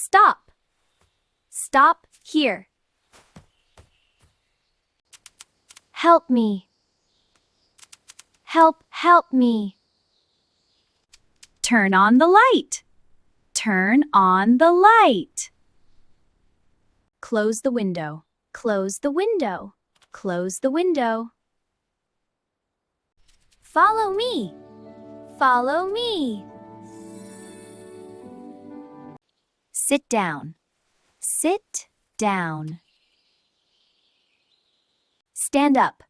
Stop. Stop here. Help me. Help me. Turn on the light. Turn on the light. Close the window. Close the window. Close the window. Follow me. Follow me. Sit down. Sit down. Stand up.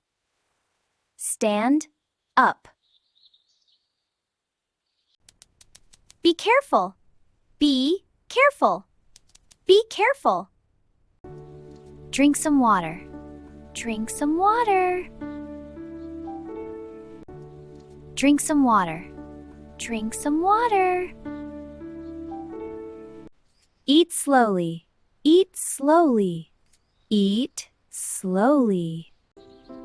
Stand up. Be careful. Be careful. Be careful. Drink some water. Drink some water. Drink some water. Drink some water. Eat slowly. Eat slowly. Eat slowly.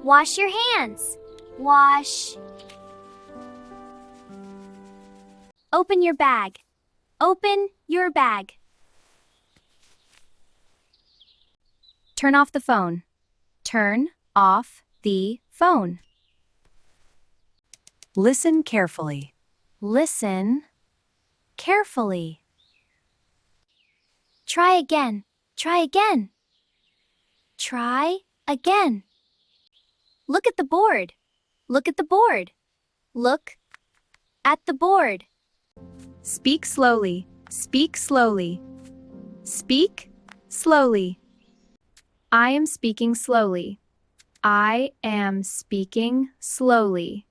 Wash your hands. Wash. Open your bag. Open your bag. Turn off the phone. Turn off the phone. Listen carefully. Listen carefully. Try again. Try again. Try again. Look at the board. Look at the board. Look at the board. Speak slowly. Speak slowly. Speak slowly. I am speaking slowly. I am speaking slowly.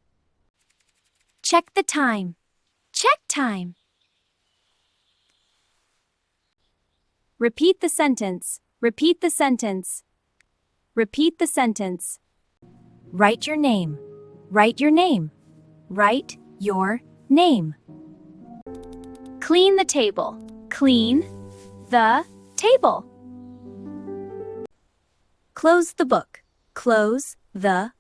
Check the time. Check time. Repeat the sentence. Repeat the sentence. Repeat the sentence. Write your name. Write your name. Write your name. Clean the table. Clean the table. Close the book. Close the